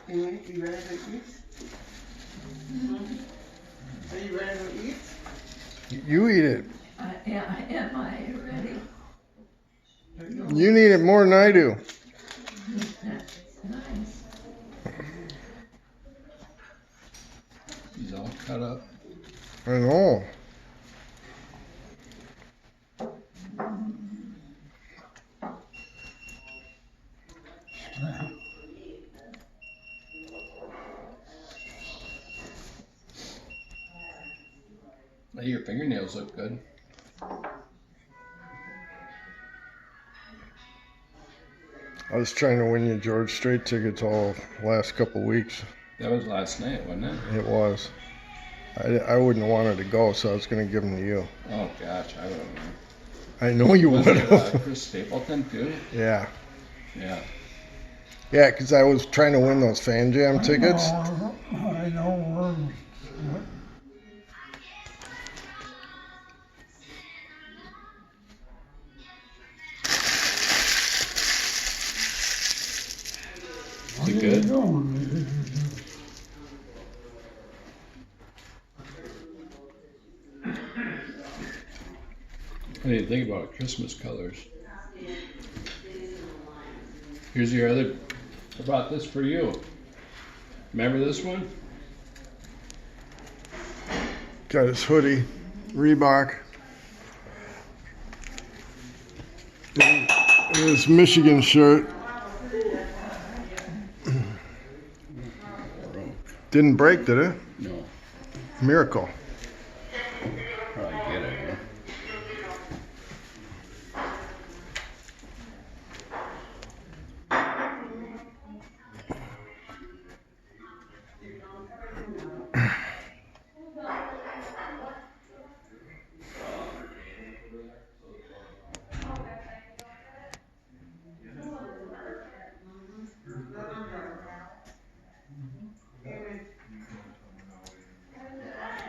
You ready to eat? Are you ready to eat? You eat it. Am I ready? You need it more than I do. That's nice. He's all cut up. I know. Hey, your fingernails look good. I was trying to win you George Strait tickets all last couple weeks. That was last night, wasn't it? It was. I wouldn't have wanted to go, so I was going to give them to you. Oh gosh, I don't know. I know you Was would it have. Chris Stapleton too? Yeah. Yeah. Yeah, because I was trying to win those Fan Jam tickets. I know. Is it good? I didn't think about Christmas colors. Here's your other. I bought this for you. Remember this one? Got his hoodie, Reebok. His Michigan shirt. Didn't break, did it? No. Miracle. Probably get it, huh?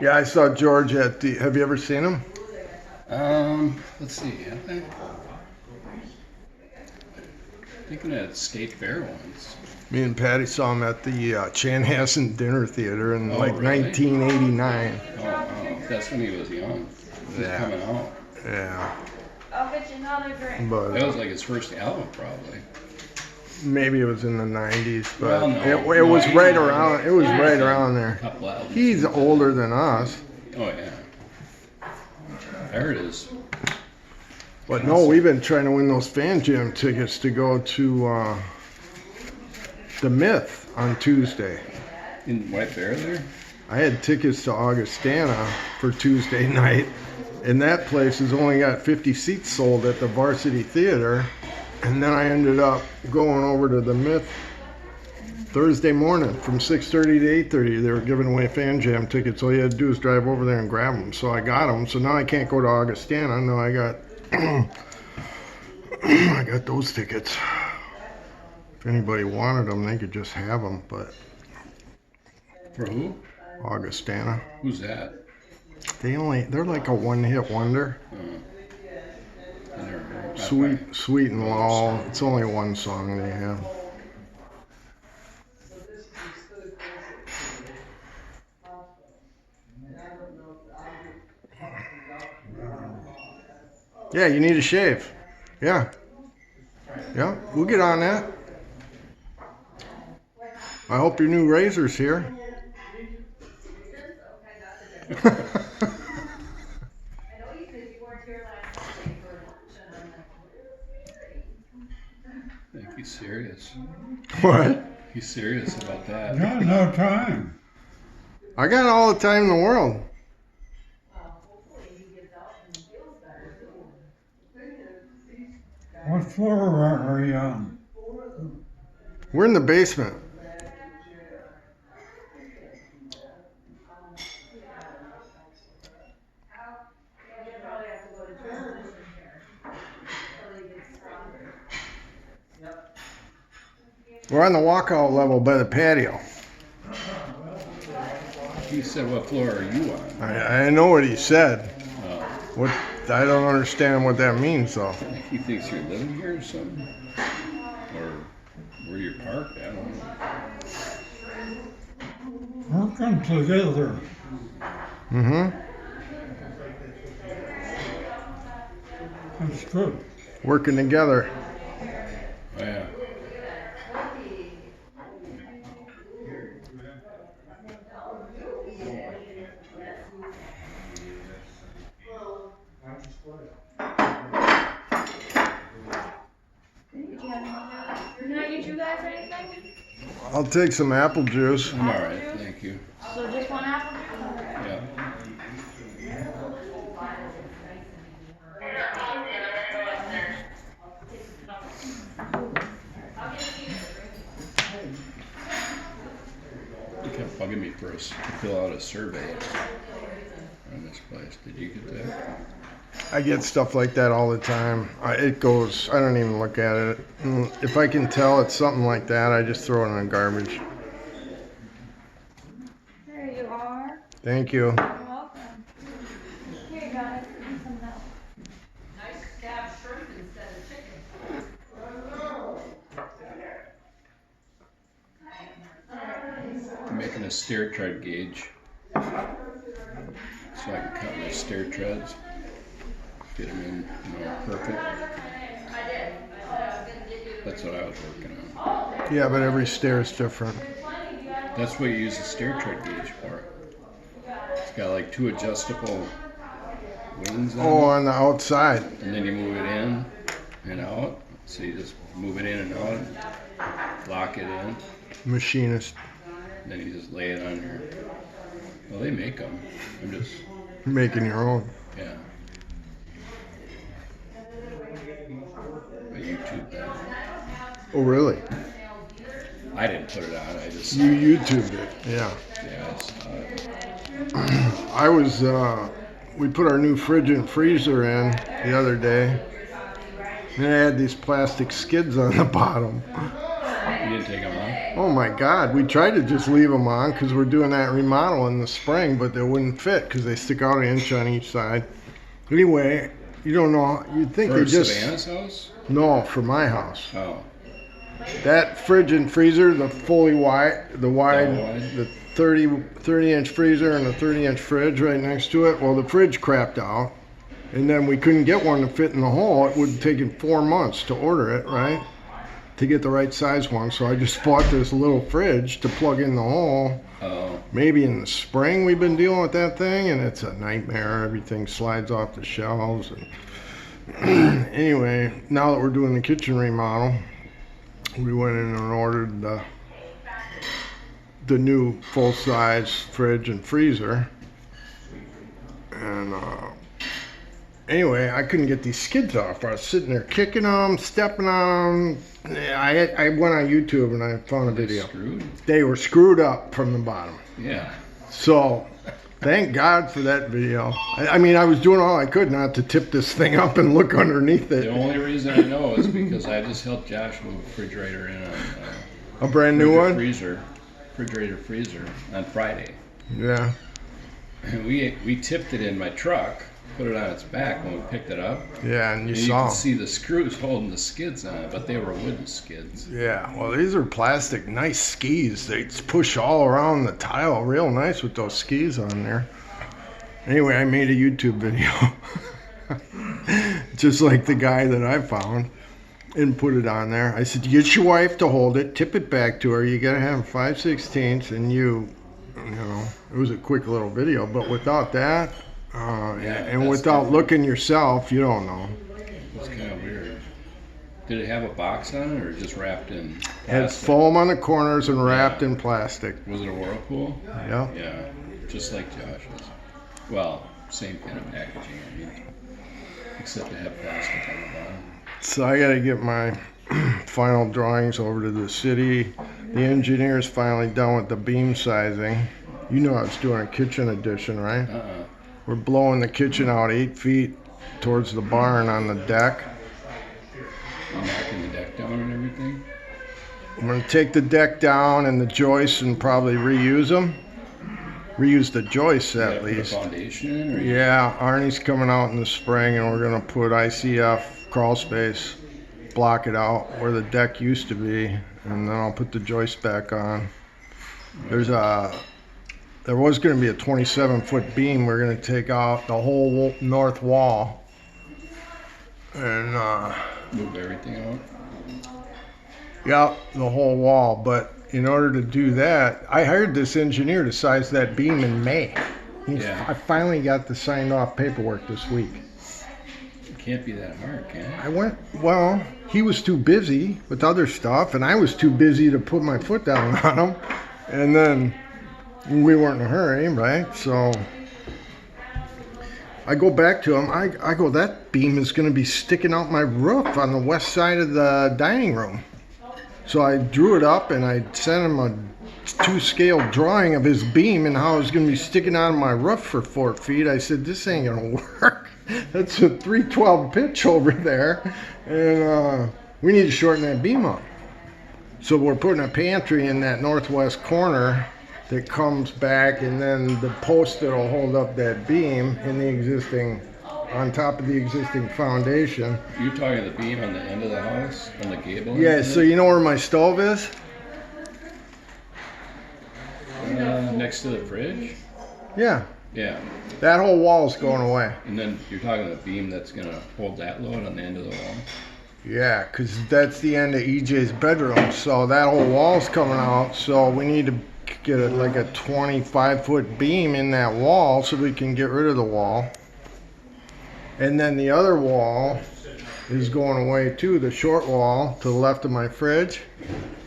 Yeah, I saw George at the. Have you ever seen him? Let's see. I think at State Fair once. Me and Patty saw him at the Chanhassen Dinner Theater in Oh, like really? 1989. Oh, that's when he was young. He was Yeah. coming out. Yeah, I'll get you another drink. but That was like his first album, probably. maybe it was in the 90s. But Well, no. it was No, right no. around. It was Yeah. right around there. A couple albums. He's older than us. Oh yeah. There it is. But no, we've been trying to win those Fan Jam tickets to go to the Myth on Tuesday. In White Bear there? I had tickets to Augustana for Tuesday night, and that place has only got 50 seats sold at the Varsity Theater. And then I ended up going over to the Myth Thursday morning from 6:30 to 8:30. They were giving away Fan Jam tickets. All you had to do is drive over there and grab them. So I got them. So now I can't go to Augustana. No, I got I got those tickets. If anybody wanted them, they could just have them. But For who? Augustana, Who's that? they're like a one-hit wonder. I never heard. Sweet and Low. It's only one song they have. Yeah, you need a shave. Yeah. Yeah, we'll get on that. I hope your new razor's here. I think he's serious. What? He's serious about that. Got no time. I got all the time in the world. What floor are you on? We're in the basement. We're on the walkout level by the patio. He said, "What floor are you on?" I know what he said. Oh, What I don't understand what that means though. he thinks you're living here or something, or where you're parked. I don't know. Working together. Mm-hmm. That's good. Working together. Oh, yeah. Can I get you guys anything? I'll take some apple juice. I'm alright, thank you. So just one apple juice? Yeah. You kept bugging me for us to fill out a survey on this place. Did you get that? I get stuff like that all the time. It goes, I don't even look at it. If I can tell it's something like that, I just throw it in the garbage. There you are. Thank you. You're welcome. Here you guys. Give some milk. Nice scab shrimp instead of chicken. I'm making a stair tread gauge so I can cut my stair treads, get them in, perfect. That's what I was working on. Yeah, but every stair is different. That's what you use the stair tread gauge for. It's got like 2 adjustable wings on Oh, it, on the outside. and then you move it in and out. So you just move it in and out, lock it in, Machinist. and then you just lay it on your. Well, they make them. I'm just, Making your own. yeah. I YouTube that. Oh, really? I didn't put it on. I just, You YouTubed it. Yeah. yeah, I saw it. I was, we put our new fridge and freezer in the other day. And it had these plastic skids on the bottom. You didn't take them off? Oh my God, we tried to just leave them on because we're doing that remodel in the spring, but they wouldn't fit because they stick out an inch on each side. Anyway, you don't know, you'd think For they just... Savannah's house? No, for my house. Oh, That fridge and freezer, the fully wide, Double wide? the 30 inch freezer and the 30 inch fridge right next to it, well, the fridge crapped out. And then we couldn't get one to fit in the hole. It would have taken 4 months to order it, right? To get the right size one. So I just bought this little fridge to plug in the hole. oh, Maybe in the spring we've been dealing with that thing, and it's a nightmare. Everything slides off the shelves. And anyway, now that we're doing the kitchen remodel, we went in and ordered the new full-size fridge and freezer. And anyway, I couldn't get these skids off. I was sitting there kicking them, stepping on them. I went on YouTube and I found a video. screwed? They were screwed up from the bottom. Yeah. So, thank God for that video. I mean, I was doing all I could not to tip this thing up and look underneath The it. only reason I know is because I just helped Josh move a refrigerator in on A brand new one? refrigerator freezer on Friday. Yeah. And we tipped it in my truck, put it on its back when we picked it up. Yeah, and you And you saw could 'em. see the screws holding the skids on it, but they were wooden skids. Yeah, well, these are plastic, nice skis. They push all around the tile real nice with those skis on there. Anyway, I made a YouTube video. Just like the guy that I found. And put it on there. I said, get your wife to hold it, tip it back to her. You gotta have 5/16, and you know, it was a quick little video, but without that, and that's without different. looking yourself, you don't know. It's kind of weird. Did it have a box on it or just wrapped in It had plastic? foam on the corners and wrapped in plastic. Was it a Whirlpool? Yeah. Yeah, just like Josh's. Well, same kind of packaging, I mean, except it had plastic on the bottom. So I gotta get my final drawings over to the city. The engineer's finally done with the beam sizing. You know I was doing a kitchen addition, right? We're blowing the kitchen out 8 feet towards the barn on the deck. You knocking the deck down and everything? I'm gonna take the deck down and the joists and probably reuse them. Reuse the joists You at gotta put a least. foundation in, or you- Yeah, Arnie's coming out in the spring and we're gonna put ICF crawl space, block it out where the deck used to be, and then I'll put the joist back on. There was going to be a 27-foot beam. We're going to take out the whole north wall and Move everything out. yeah, the whole wall. But in order to do that, I hired this engineer to size that beam in May. Yeah. I finally got the signed off paperwork this week. It can't be that hard, can it? I went, well, he was too busy with other stuff, and I was too busy to put my foot down on him. And then we weren't in a hurry, right? So I go back to him. I go, that beam is going to be sticking out my roof on the west side of the dining room. So I drew it up and I sent him a 2-scale drawing of his beam and how it was going to be sticking out of my roof for 4 feet. I said, this ain't going to work. That's a 312 pitch over there. And we need to shorten that beam up. So we're putting a pantry in that northwest corner that comes back, and then the post that'll hold up that beam in the existing, on top of the existing foundation. You're talking the beam on the end of the house, on the gable? Yeah, so you know where my stove is? Next to the fridge? Yeah, Yeah. that whole wall's going away. And then you're talking the beam that's gonna hold that load on the end of the wall? Yeah, because that's the end of EJ's bedroom, so that whole wall's coming out, so we need to get like a 25-foot beam in that wall so we can get rid of the wall. And then the other wall is going away too, the short wall to the left of my fridge.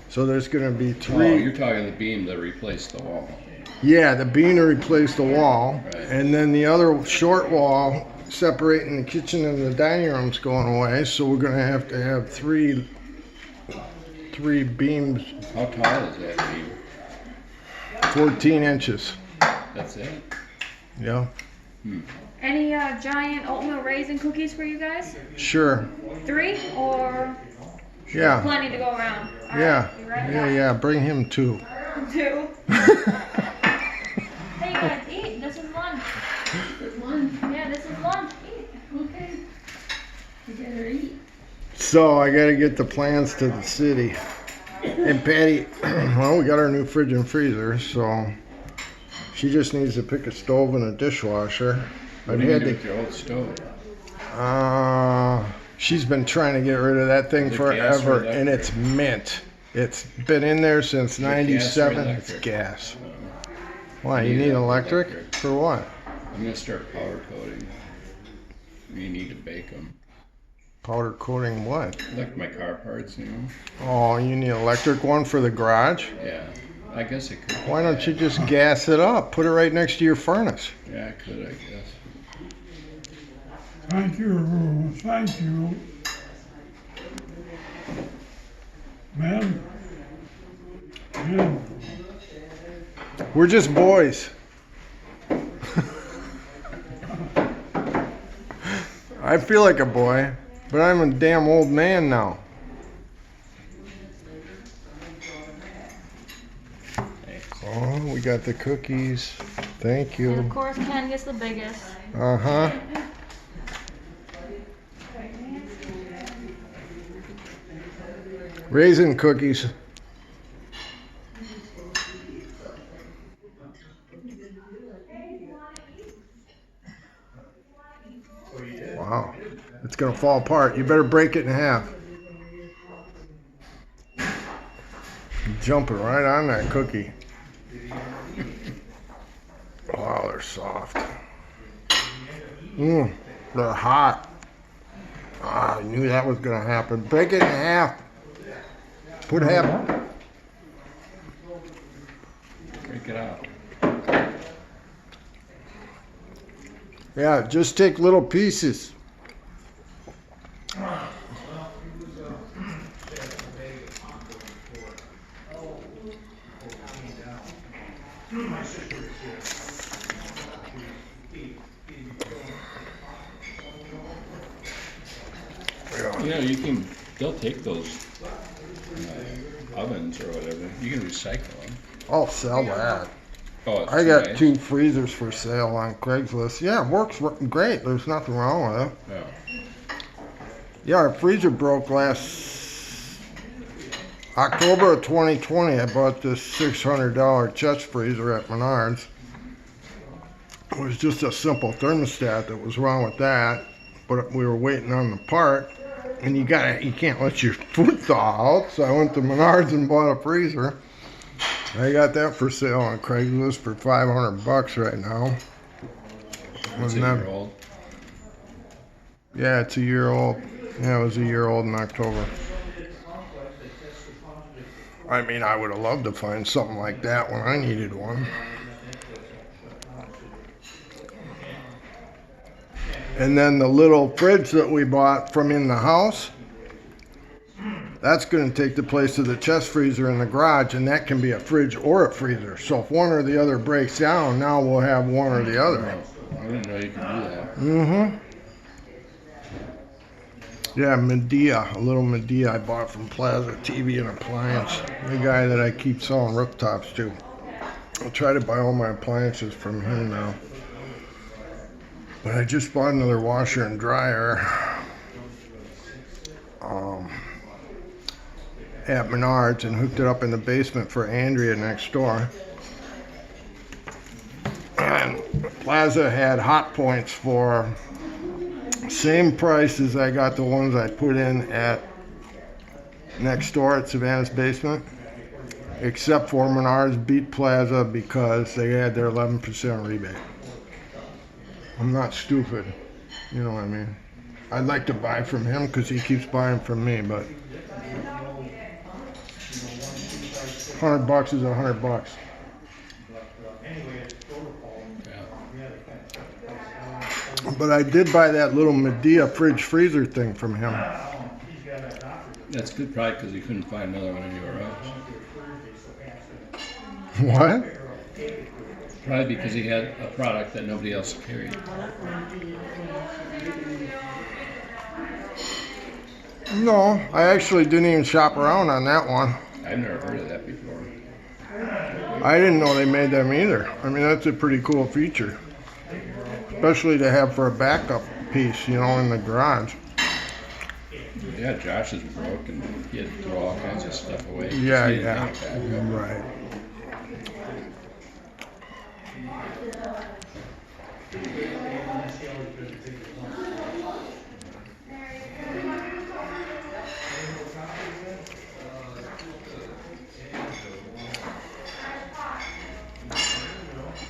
So there's going to be 3. Oh, you're talking the beam that replaced the wall. Yeah, the beam to replace the wall. Right. And then the other short wall separating the kitchen and the dining room's going away. So we're going to have 3 beams, How tall is that beam? 14 inches. That's it? Yeah, Any giant oatmeal raisin cookies for you guys? sure. 3 or Yeah, plenty to go around? All yeah, right, you ready? yeah. Bring him 2. 2. Hey guys, eat. This is lunch. Yeah, this is lunch. Eat. Okay. You better eat. So I got to get the plans to the city. And Patty, well, we got our new fridge and freezer, so she just needs to pick a stove and a dishwasher. What do you do with your old stove? She's been trying to get rid of that thing Is it gas or forever, electric? and it's mint. It's been in there since it gas or '97. It's electric? gas. Why, you need electric? For what? I'm gonna start powder coating. You need to bake them. Powder coating what? Like my car parts, you know? Oh, you need an electric one for the garage? Yeah. I guess it could. Why don't you just gas it up? Put it right next to your furnace. Yeah, I could, I guess. Thank you, thank you. Man, We're just boys. I feel like a boy, but I'm a damn old man now. Oh, we got the cookies. Thank And of you. course, Ken gets the biggest. Uh-huh. Raisin cookies. Wow. It's gonna fall apart. You better break it in half. Jumping right on that cookie. Wow, they're soft. They're hot. Ah, I knew that was gonna happen. Break it in half. Put half. Break it out. Yeah, just take little pieces. You know, they'll take those ovens or whatever. You can recycle them. I'll sell that. Oh, it's I got nice. 2 freezers for sale on Craigslist. Yeah, it works great. There's nothing wrong with it. Yeah. Yeah, our freezer broke last October of 2020, I bought this $600 chest freezer at Menards. It was just a simple thermostat that was wrong with that, but we were waiting on the part, and you can't let your food thaw out, so I went to Menards and bought a freezer. I got that for sale on Craigslist for $500 right now. It's a year old. Yeah, it's a year old. Yeah, it was a year old in October. I mean, I would have loved to find something like that when I needed one. And then the little fridge that we bought from in the house, that's going to take the place of the chest freezer in the garage, and that can be a fridge or a freezer. So if one or the other breaks down, now we'll have one or the other. I didn't know you could do that. Mm-hmm. Yeah, Medea, a little Medea I bought from Plaza TV and Appliance, the guy that I keep selling rooftops to. I'll try to buy all my appliances from him now. But I just bought another washer and dryer at Menards and hooked it up in the basement for Andrea next door. And Plaza had hot points for same price as I got the ones I put in at next door at Savannah's basement, except for Menards beat Plaza because they had their 11% rebate. I'm not stupid, you know what I mean. I'd like to buy from him because he keeps buying from me, but $100 is $100. But I did buy that little Medea fridge freezer thing from him. That's good, probably because you couldn't find another one anywhere else. What? Probably because he had a product that nobody else carried. No, I actually didn't even shop around on that one. I've never heard of that before. I didn't know they made them either. I mean, that's a pretty cool feature. Especially to have for a backup piece, you know, in the garage. Yeah, Josh's broke and he had to throw all kinds of stuff away. Yeah, He didn't yeah. have it back up. Right.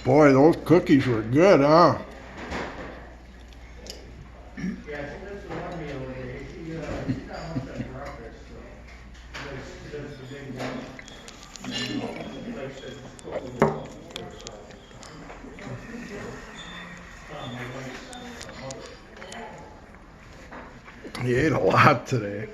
Boy, those cookies were good, huh? He ate a lot today.